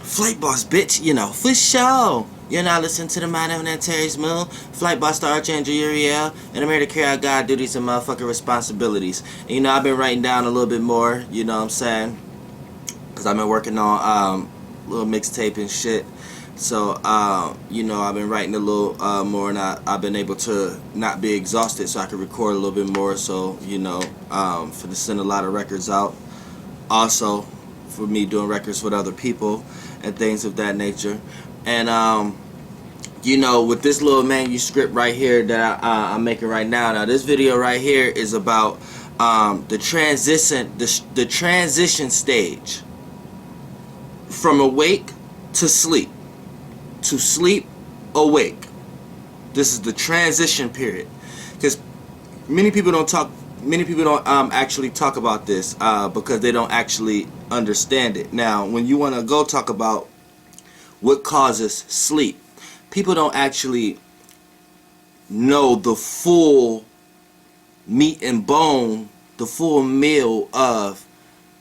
Flight Boss, bitch, you know, for sure. You're not listening to the mind of an Terry's Moon, Flight Boss, the Archangel Uriel, and I'm here to carry out God duties and motherfucking responsibilities. And, you know, I've been writing down a little bit more, you know what I'm saying? Because I've been working on little mixtape and shit. So, you know, I've been writing a little more, and I've been able to not be exhausted so I can record a little bit more. So, you know, for to send a lot of records out. Also, for me doing records with other people and things of that nature. And you know, with this little manuscript right here that I'm making right now. Now, this video right here is about the transition stage from awake to sleep, awake. This is the transition period, because many people don't actually talk about this because they don't actually understand it. Now, when you want to go talk about what causes sleep, people don't actually know the full meat and bone, the full meal of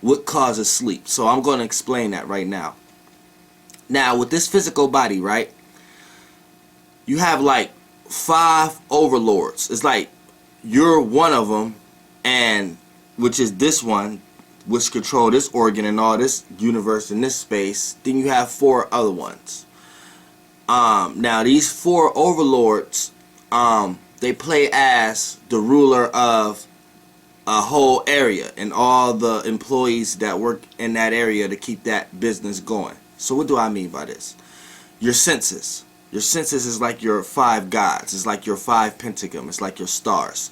what causes sleep. So I'm going to explain that right now. Now, with this physical body, right, you have like 5 overlords. It's like you're one of them, and which is this one, which control this organ and all this universe and this space. Then you have 4 other ones. Now these 4 overlords, they play as the ruler of a whole area and all the employees that work in that area to keep that business going. So what do I mean by this? Your senses. Your senses is like your 5 gods. It's like your 5 pentagram. It's like your stars.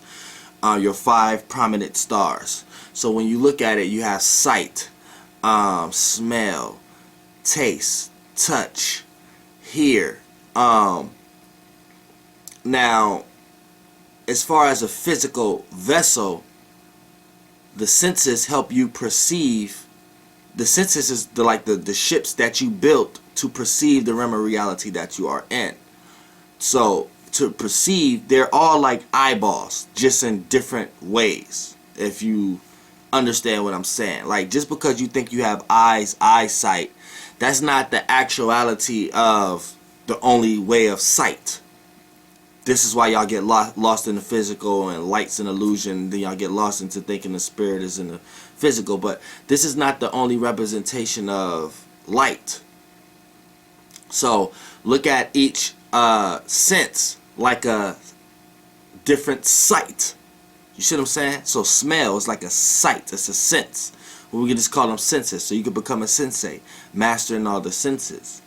Your 5 prominent stars. So when you look at it, you have sight, smell, taste, touch, hear. Now, as far as a physical vessel, the senses help you perceive. The senses is the ships that you built to perceive the realm of reality that you are in. So to perceive, they're all like eyeballs, just in different ways, if you understand what I'm saying. Like, just because you think you have eyesight, that's not the actuality of the only way of sight. This is why y'all get lost in the physical, and light's an illusion. Then y'all get lost into thinking the spirit is in the physical. But this is not the only representation of light. So look at each sense like a different sight. You see what I'm saying? So smell is like a sight. It's a sense. We can just call them senses. So you can become a sensei, mastering all the senses.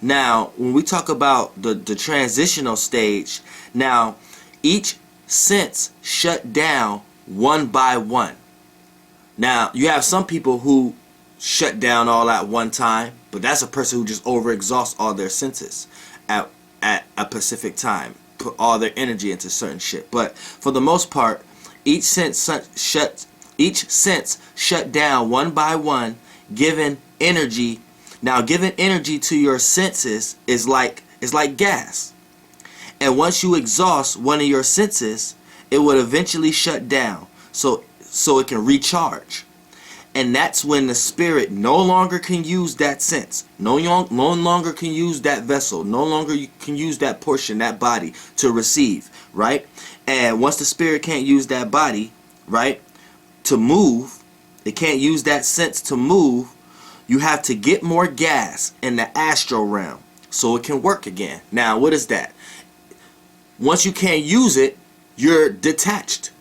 Now, when we talk about the transitional stage, now each sense shut down one by one. Now, you have some people who shut down all at one time, but that's a person who just overexhausts all their senses at a specific time, put all their energy into certain shit. But for the most part, each sense shut down one by one, giving energy. Now, giving energy to your senses is like gas. And once you exhaust one of your senses, it would eventually shut down so it can recharge. And that's when the spirit no longer can use that sense, no longer can use that vessel, no longer can use that portion, that body to receive, right? And once the spirit can't use that body, right, to move, it can't use that sense to move, you have to get more gas in the astral realm so it can work again. Now, what is that? Once you can't use it, you're detached.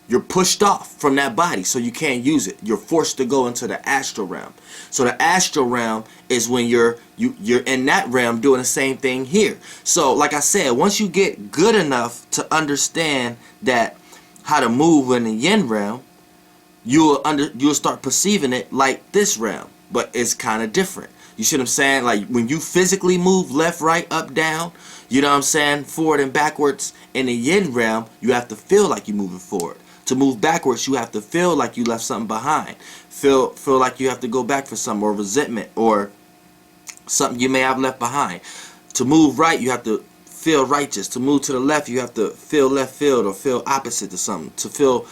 You're pushed off from that body, so you can't use it. You're forced to go into the astral realm. So the astral realm is when you're in that realm doing the same thing here. So like I said, once you get good enough to understand that how to move in the yin realm, you'll start perceiving it like this realm, but it's kind of different. You see what I'm saying? Like when you physically move left, right, up, down, you know what I'm saying, forward and backwards in the yin realm, you have to feel like you're moving forward. To move backwards, you have to feel like you left something behind. Feel like you have to go back for something, or resentment, or something you may have left behind. To move right, you have to feel righteous. To move to the left, you have to feel left field or feel opposite to something. To feel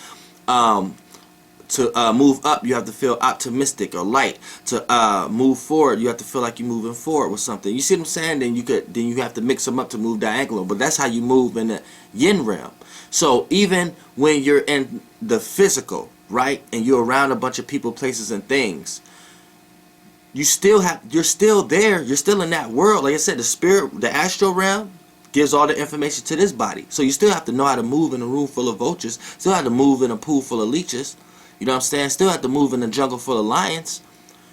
To move up, you have to feel optimistic or light. To move forward, you have to feel like you're moving forward with something. You see what I'm saying? Then you have to mix them up to move diagonal. But that's how you move in the yin realm. So even when you're in the physical, right, and you're around a bunch of people, places, and things, you're still there. You're still in that world. Like I said, the spirit, the astral realm, gives all the information to this body. So you still have to know how to move in a room full of vultures. Still have to move in a pool full of leeches. You know what I'm saying? Still have to move in a jungle full of lions.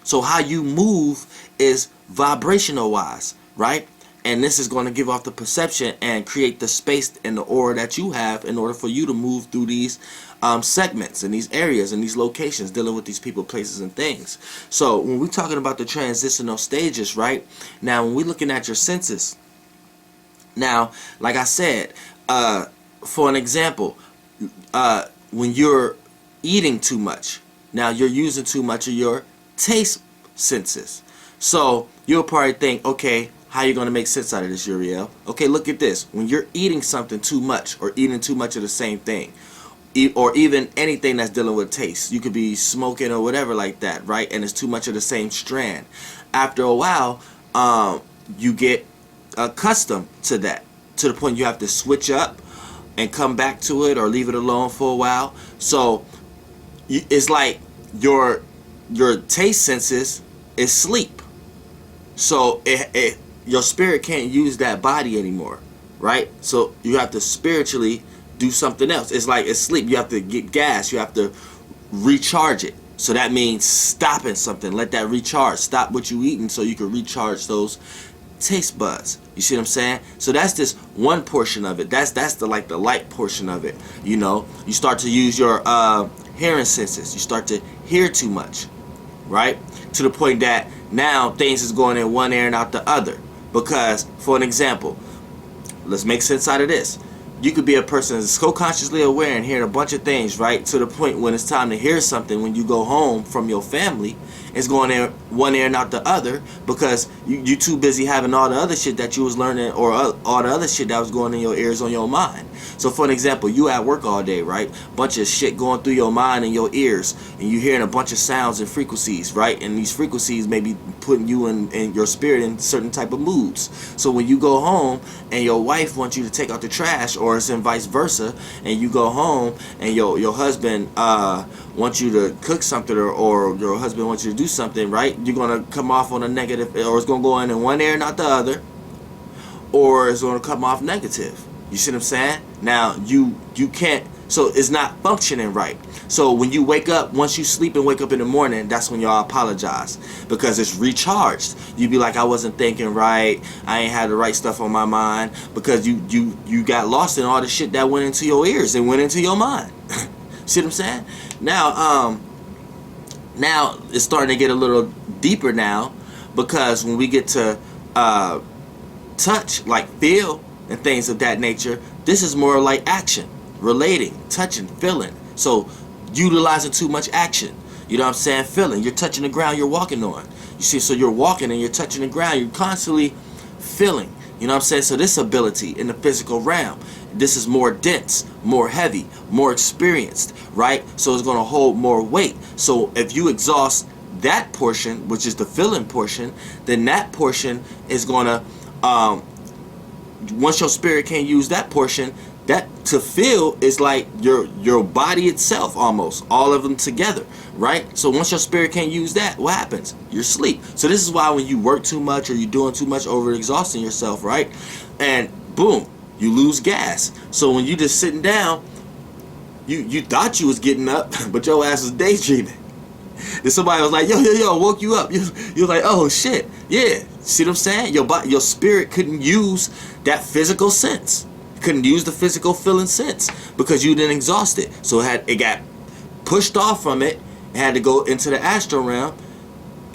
So how you move is vibrational wise, right? And this is going to give off the perception and create the space and the aura that you have in order for you to move through these segments and these areas and these locations, dealing with these people, places, and things. So when we're talking about the transitional stages, right? Now, when we're looking at your senses, now, like I said, for an example, when you're eating too much, now you're using too much of your taste senses. So you'll probably think, okay, how you going to make sense out of this, Uriel? Okay, look at this. When you're eating something too much, or eating too much of the same thing, or even anything that's dealing with taste, you could be smoking or whatever like that, right? And it's too much of the same strand. After a while, you get accustomed to that, to the point you have to switch up and come back to it, or leave it alone for a while. So it's like your taste senses is sleep. So your spirit can't use that body anymore, right? So you have to spiritually do something else. It's like it's sleep. You have to get gas. You have to recharge it. So that means stopping something. Let that recharge. Stop what you eating so you can recharge those taste buds. You see what I'm saying? So that's just one portion of it. That's the like the light portion of it. You know, you start to use your hearing senses. You start to hear too much, right? To the point that now things is going in one ear and out the other. Because, for an example, let's make sense out of this. You could be a person that's so consciously aware and hearing a bunch of things, right? To the point when it's time to hear something, when you go home from your family, it's going in one ear and out the other, because you too busy having all the other shit that you was learning, or all the other shit that was going in your ears on your mind. So for an example, you at work all day, right? Bunch of shit going through your mind and your ears, and you hearing a bunch of sounds and frequencies, right? And these frequencies may be putting you and your spirit in certain type of moods. So when you go home and your wife wants you to take out the trash, or it's in vice versa, and you go home and your husband wants you to cook something, or your husband wants you to do something, right? You're going to come off on a negative, or it's going to go in one ear and not the other, or it's going to come off negative. You see what I'm saying? Now, you can't, so it's not functioning right. So when you wake up, once you sleep and wake up in the morning, that's when y'all apologize, because it's recharged. You be like, I wasn't thinking right, I ain't had the right stuff on my mind, because you got lost in all the shit that went into your ears and went into your mind. See what I'm saying? Now it's starting to get a little deeper now, because when we get to touch, like feel and things of that nature, this is more like action, relating, touching, feeling. So utilizing too much action, you know what I'm saying? Feeling, you're touching the ground you're walking on. You see, so you're walking and you're touching the ground, you're constantly feeling, you know what I'm saying? So this ability in the physical realm, this is more dense, more heavy, more experienced, right? So it's going to hold more weight. So if you exhaust that portion, which is the feeling portion, then that portion is going to, once your spirit can't use that portion, that to feel is like your body itself, almost all of them together, right? So once your spirit can't use that, what happens? You're asleep. So this is why when you work too much, or you're doing too much, over exhausting yourself, right? And boom, you lose gas. So when you just sitting down, you thought you was getting up, but your ass was daydreaming. Then somebody was like, yo, woke you up. You're like, oh shit, yeah. See what I'm saying? Your spirit couldn't use that physical sense. Couldn't use the physical feeling sense, because you didn't exhaust it. So it got pushed off from it. It had to go into the astral realm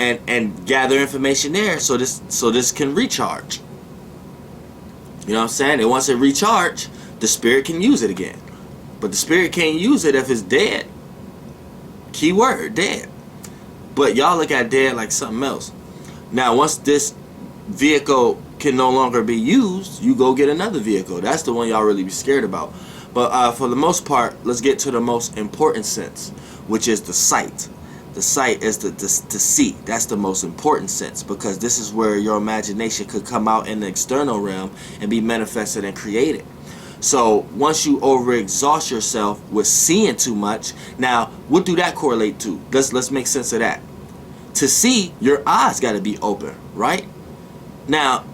and gather information there, so this can recharge. You know what I'm saying? And once it recharged, the spirit can use it again. But the spirit can't use it if it's dead. Key word, dead. But y'all look at dead like something else. Now, once this vehicle can no longer be used, you go get another vehicle. That's the one y'all really be scared about. But for the most part, let's get to the most important sense, which is the sight. The sight is to see. That's the most important sense, because this is where your imagination could come out in the external realm and be manifested and created. So once you overexhaust yourself with seeing too much, now what do that correlate to? Let's make sense of that. To see, your eyes got to be open, right? Now,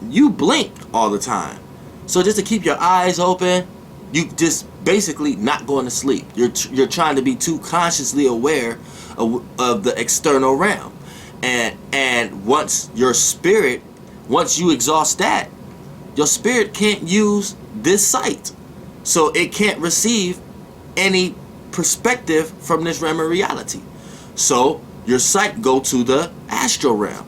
you blink all the time. So just to keep your eyes open, you just basically not going to sleep. You're trying to be too consciously aware of the external realm. And once you exhaust that, your spirit can't use this sight. So it can't receive any perspective from this realm of reality. So your sight go to the astral realm.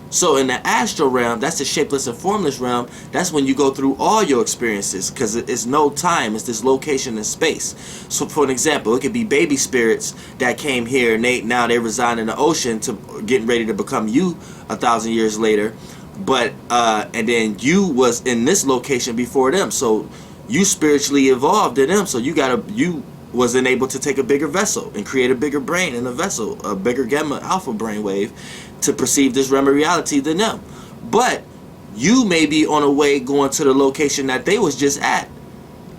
So in the astral realm, that's the shapeless and formless realm. That's when you go through all your experiences, because it's no time. It's this location and space. So for an example, it could be baby spirits that came here and now they reside in the ocean, to getting ready to become you 1,000 years later. But and then you was in this location before them. So you spiritually evolved in them. So you wasn't able to take a bigger vessel and create a bigger brain in a vessel, a bigger gamma alpha brain wave, to perceive this realm of reality than them. But you may be on a way going to the location that they was just at,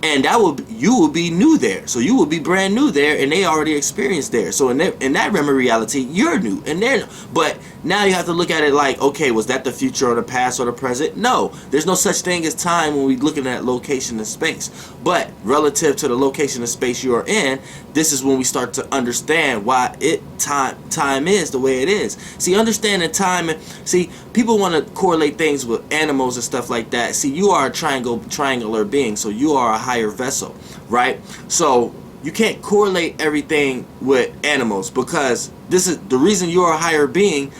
and you will be new there. So you will be brand new there, and they already experienced there. So in that realm of reality, you're new, and they're new. But now you have to look at it like, okay, was that the future or the past or the present? No, there's no such thing as time when we're looking at location and space. But relative to the location and space you are in, this is when we start to understand why time is the way it is. See, understanding time, see, people want to correlate things with animals and stuff like that. See, you are a triangular being, so you are a higher vessel, right? So you can't correlate everything with animals, because this is the reason you're a higher being.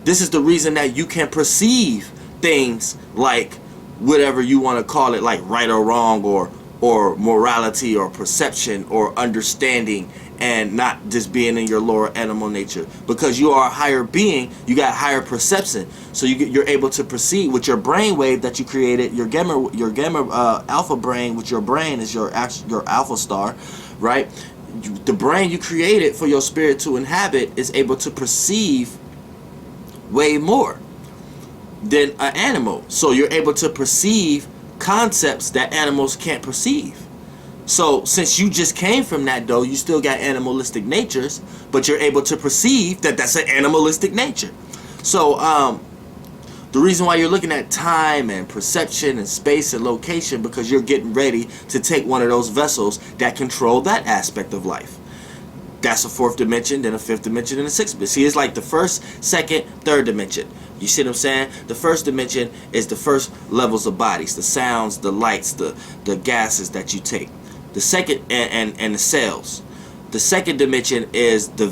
This is the reason that you can perceive things like whatever you want to call it, like right or wrong, or morality or perception or understanding, and not just being in your lower animal nature. Because you are a higher being, you got higher perception, so you're able to perceive with your brain wave that you created, your gamma alpha brain, which your brain is your alpha star, right? The brain you created for your spirit to inhabit is able to perceive way more than an animal. So you're able to perceive concepts that animals can't perceive. So since you just came from that, though, you still got animalistic natures, but you're able to perceive that that's an animalistic nature. So the reason why you're looking at time and perception and space and location, because you're getting ready to take one of those vessels that control that aspect of life. That's a fourth dimension, then a fifth dimension, and a sixth dimension. See, it's like the first, second, third dimension. You see what I'm saying? The first dimension is the first levels of bodies, the sounds, the lights, the gases that you take. The second, and the cells. The second dimension is the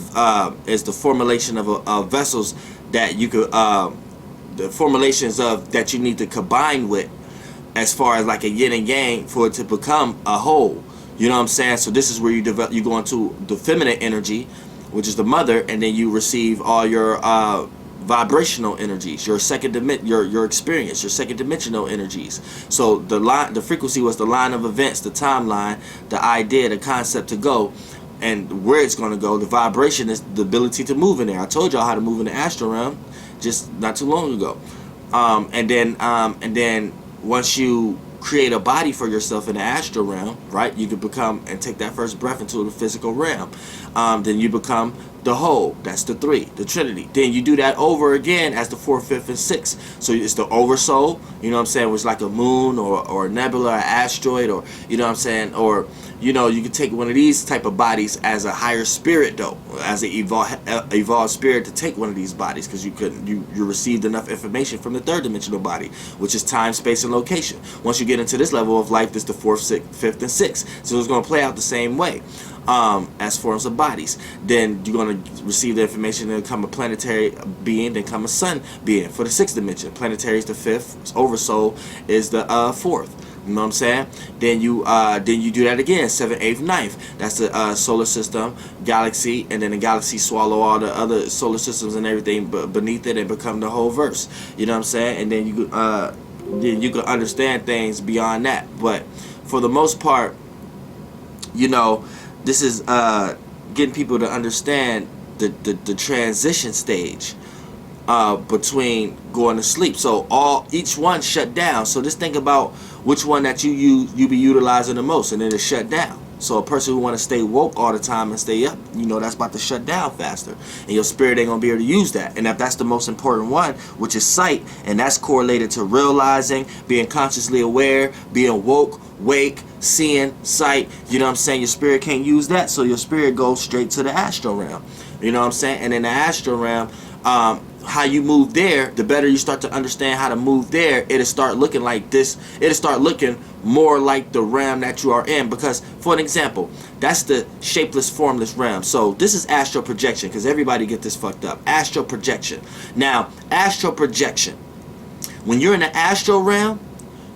formulation of vessels that you could the formulations of that you need to combine with, as far as like a yin and yang, for it to become a whole. You know what I'm saying? So this is where you go into the feminine energy, which is the mother, and then you receive all your vibrational energies, your your experience, your second dimensional energies. So the frequency was the line of events, the timeline, the idea, the concept to go, and where it's going to go. The vibration is the ability to move in there. I told y'all how to move in the astral realm just not too long ago. And then once you create a body for yourself in the astral realm, right, you can become and take that first breath into the physical realm. Then you become the whole. That's the three, the Trinity. Then you do that over again as the fourth, fifth, and sixth. So it's the oversoul, you know what I'm saying, which is like a moon or a nebula, or an asteroid, or you know what I'm saying, or you know, you can take one of these type of bodies as a higher spirit, though, as an evolved spirit to take one of these bodies, because you received enough information from the third dimensional body, which is time, space, and location. Once you get into this level of life, this is the fourth, sixth, fifth, and sixth. So it's going to play out the same way. As forms of bodies. Then you're going to receive the information and become a planetary being, then become a sun being for the sixth dimension. Planetary is the fifth, oversoul is the fourth. You know what I'm saying? Then you do that again, 7th, 8th, 9th. That's the solar system, galaxy, and then the galaxy swallow all the other solar systems and everything beneath it and become the whole verse. You know what I'm saying? And then you can understand things beyond that. But for the most part, you know, this is getting people to understand the transition stage between going to sleep. So each one shut down. So just think about which one that you be utilizing the most, and then it shut down. So a person who want to stay woke all the time and stay up, that's about to shut down faster, and your spirit ain't gonna be able to use that. And if that's the most important one, which is sight, and that's correlated to realizing, being consciously aware, being woke, wake, seeing, sight, you know what I'm saying, your spirit can't use that, so your spirit goes straight to the astral realm. You know what I'm saying? And in the astral realm, how you move there, the better you start to understand how to move there, it'll start looking like this. It'll start looking more like the realm that you are in. Because, for an example, that's the shapeless, formless realm. So this is astral projection, because everybody get this fucked up. Astral projection. Now, astral projection. When you're in the astral realm,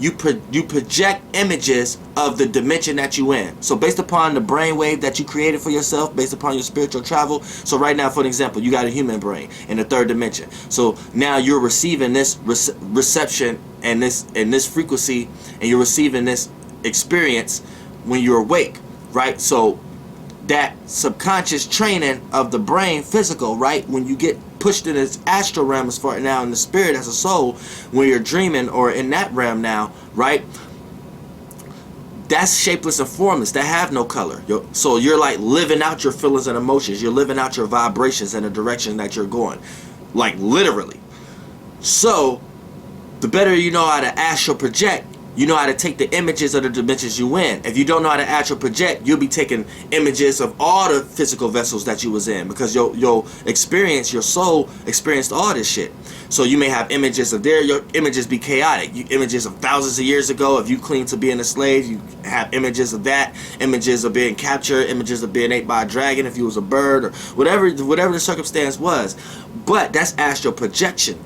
you project images of the dimension that you in. So based upon the brainwave that you created for yourself, based upon your spiritual travel. So right now, for an example, you got a human brain in the third dimension. So now you're receiving this reception and this frequency, and you're receiving this experience when you're awake, right? So that subconscious training of the brain, physical, right? When you get pushed in this astral realm as far now in the spirit as a soul, when you're dreaming or in that realm now, right? That's shapeless and formless. That have no color. So you're like living out your feelings and emotions. You're living out your vibrations in the direction that you're going, like literally. So the better you know how to astral project, you know how to take the images of the dimensions you in. If you don't know how to astral project, you'll be taking images of all the physical vessels that you was in, because your experience, your soul experienced all this shit. So you may have images of your images be chaotic. Images of thousands of years ago, if you cling to being a slave, you have images of that, images of being captured, images of being ate by a dragon if you was a bird, or whatever the circumstance was. But that's astral projection.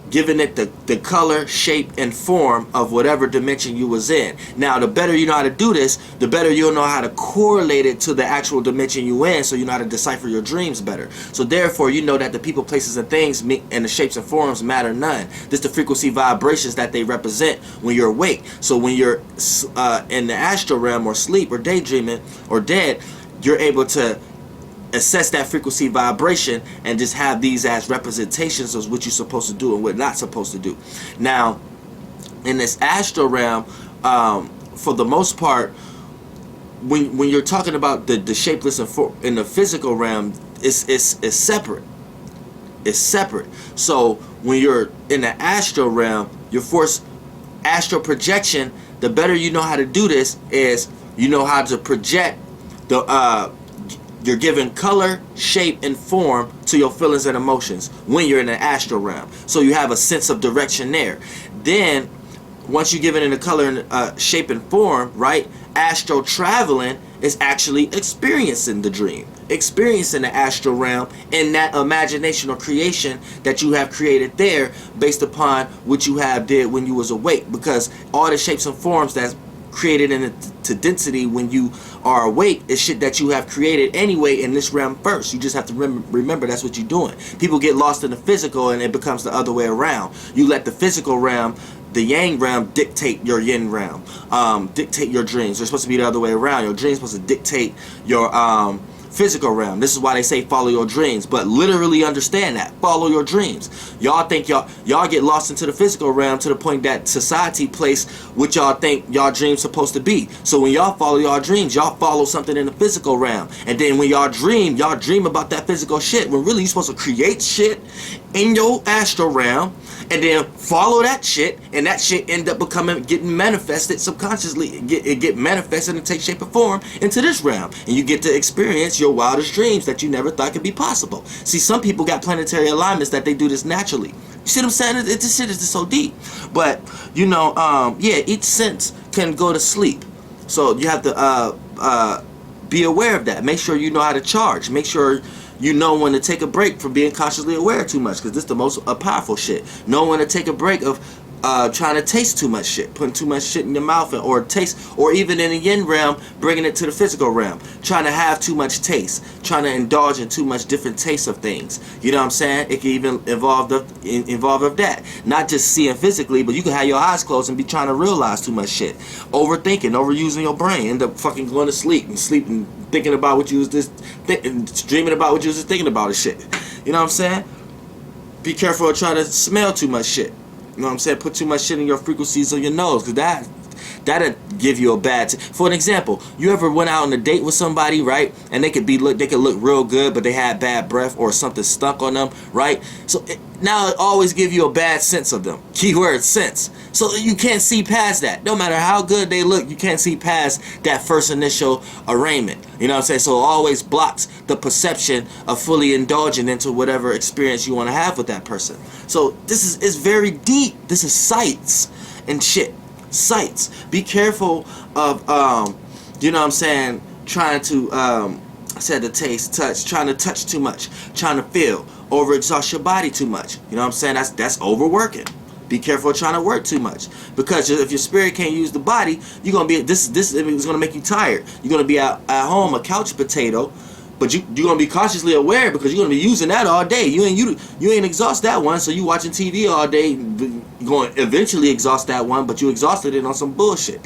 Giving it the color, shape, and form of whatever dimension you was in. Now, the better you know how to do this, the better you'll know how to correlate it to the actual dimension you in, so you know how to decipher your dreams better. So therefore, you know that the people, places, and things and the shapes and forms matter none. This the frequency vibrations that they represent when you're awake. So when you're in the astral realm or sleep or daydreaming or dead, you're able to assess that frequency vibration and just have these as representations of what you're supposed to do and what not supposed to do. Now, in this astral realm, for the most part, when you're talking about the shapeless and in the physical realm, it's separate. It's separate. So when you're in the astral realm, your force astral projection, the better you know how to do this is you know how to project you're giving color, shape, and form to your feelings and emotions when you're in the astral realm. So you have a sense of direction there. Then, once you give it in the color and shape and form, right, astral traveling is actually experiencing the dream. Experiencing the astral realm and that imagination or creation that you have created there based upon what you have did when you was awake. Because all the shapes and forms that's created into density when you are awake is shit that you have created anyway in this realm first. You just have to remember that's what you're doing. People get lost in the physical and it becomes the other way around. You let the physical realm, the yang realm, dictate your yin realm, dictate your dreams. They're supposed to be the other way around. Your dreams supposed to dictate your physical realm. This is why they say follow your dreams, but literally understand that. Follow your dreams. Y'all think y'all get lost into the physical realm to the point that society place what y'all think y'all dreams supposed to be. So when y'all follow y'all dreams, y'all follow something in the physical realm. And then when y'all dream about that physical shit, when really you're supposed to create shit in your astral realm and then follow that shit, and that shit end up getting manifested subconsciously. It get manifested and take shape and form into this realm, and you get to experience your wildest dreams that you never thought could be possible. See, some people got planetary alignments that they do this naturally. You see what I'm saying? This shit is just so deep. But yeah, each sense can go to sleep, so you have to be aware of that. Make sure you know how to charge. Make sure you know when to take a break from being consciously aware too much, because this is the most powerful shit. Know when to take a break of trying to taste too much shit, putting too much shit in your mouth, or taste, or even in the yin realm, bringing it to the physical realm, trying to have too much taste, trying to indulge in too much different tastes of things. You know what I'm saying? It can even involve of that, not just seeing physically, but you can have your eyes closed and be trying to realize too much shit, overthinking, overusing your brain, end up fucking going to sleep and thinking about what you was dreaming about what you was just thinking about and shit. You know what I'm saying? Be careful of trying to smell too much shit. You know what I'm saying? Put too much shit in your frequencies of your nose, because that'll give you a bad. For an example, you ever went out on a date with somebody, right? And they could look real good, but they had bad breath or something stuck on them, right? So now it always give you a bad sense of them. Keyword sense. So you can't see past that. No matter how good they look, you can't see past that first initial arraignment. You know what I'm saying? So it always blocks the perception of fully indulging into whatever experience you want to have with that person. So this is very deep. This is sights and shit. Sights. Be careful of you know what I'm saying, trying to I said the taste, touch, trying to touch too much, trying to feel, overexhaust your body too much. You know what I'm saying? That's overworking. Be careful of trying to work too much, because if your spirit can't use the body, you're gonna be this is gonna make you tired. You're gonna be at home a couch potato, but you're gonna be consciously aware, because you're gonna be using that all day. You ain't exhaust that one, so you watching TV all day. You're going to eventually exhaust that one, but you exhausted it on some bullshit.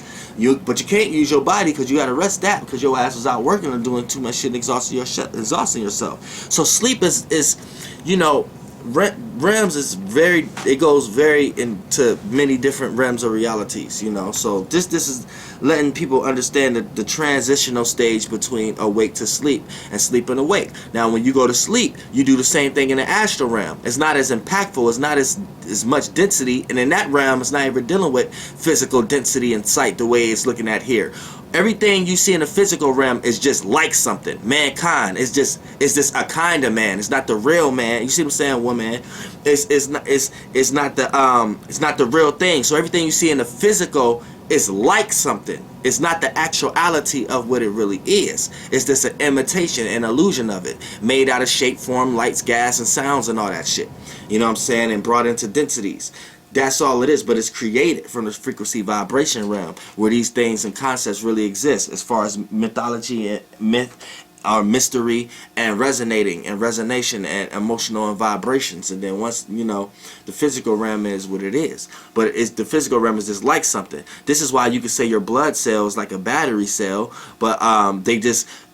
But you can't use your body, because you gotta rest that, because your ass was out working and doing too much shit and exhausting yourself. So sleep is you know, realms is it goes very into many different realms of realities, you know. So this is letting people understand the transitional stage between awake to sleep and sleep and awake. Now when you go to sleep, you do the same thing in the astral realm. It's not as impactful, it's not as much density, and in that realm it's not even dealing with physical density and sight the way it's looking at here. Everything you see in the physical realm is just like something. Mankind is just a kind of man. It's not the real man. You see what I'm saying, woman? It's not the real thing. So everything you see in the physical is like something. It's not the actuality of what it really is. It's just an imitation, an illusion of it, made out of shape, form, lights, gas, and sounds, and all that shit. You know what I'm saying? And brought into densities. That's all it is, but it's created from the frequency vibration realm, where these things and concepts really exist, as far as mythology and myth, or mystery, and resonating and resonation and emotional and vibrations. And then once, you know, the physical realm is what it is, but the physical realm is just like something. This is why you can say your blood cell is like a battery cell, but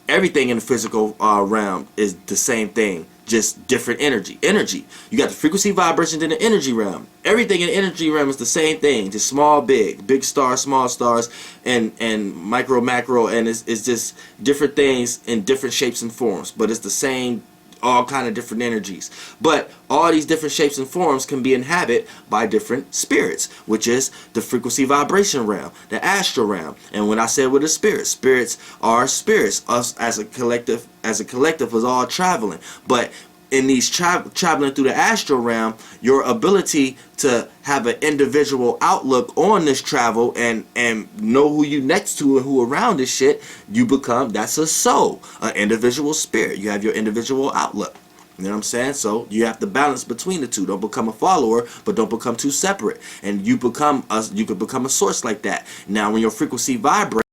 everything in the physical realm is the same thing, just different energy. You got the frequency vibrations in the energy realm. Everything in the energy realm is the same thing, just small, big stars, small stars, and micro, macro, and it's just different things in different shapes and forms, but it's the same, all kind of different energies. But all these different shapes and forms can be inhabited by different spirits, which is the frequency vibration realm, the astral realm. And when I said with the spirits are spirits. Us as a collective is all traveling. But in these traveling through the astral realm, your ability to have an individual outlook on this travel and know who you next to and who around this shit, that's a soul, an individual spirit. You have your individual outlook. You know what I'm saying? So you have to balance between the two. Don't become a follower, but don't become too separate. And you could become a source like that. Now when your frequency vibrates,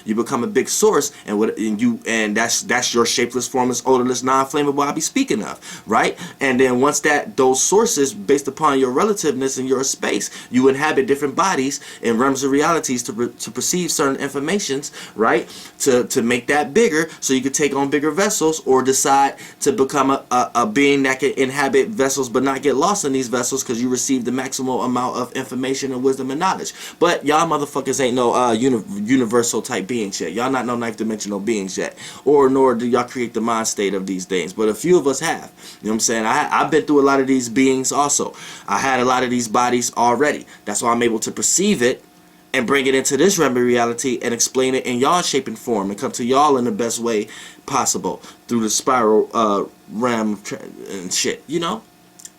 you become a big source, and that's your shapeless, formless, odorless, non-flammable I be speaking of, right? And then once those sources, based upon your relativeness in your space, you inhabit different bodies and realms of realities to perceive certain informations, right? To make that bigger, so you could take on bigger vessels, or decide to become a being that can inhabit vessels but not get lost in these vessels, because you receive the maximal amount of information and wisdom and knowledge. But y'all motherfuckers ain't no universal type beings yet. Y'all not no ninth dimensional beings yet, nor do y'all create the mind state of these things. But a few of us have. You know what I'm saying? I've been through a lot of these beings also. I had a lot of these bodies already. That's why I'm able to perceive it and bring it into this realm of reality and explain it in y'all shape and form and come to y'all in the best way possible through the spiral realm and shit, you know?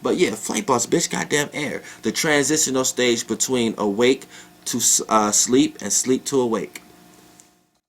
But yeah, flight boss, bitch, goddamn air. The transitional stage between awake to sleep and sleep to awake.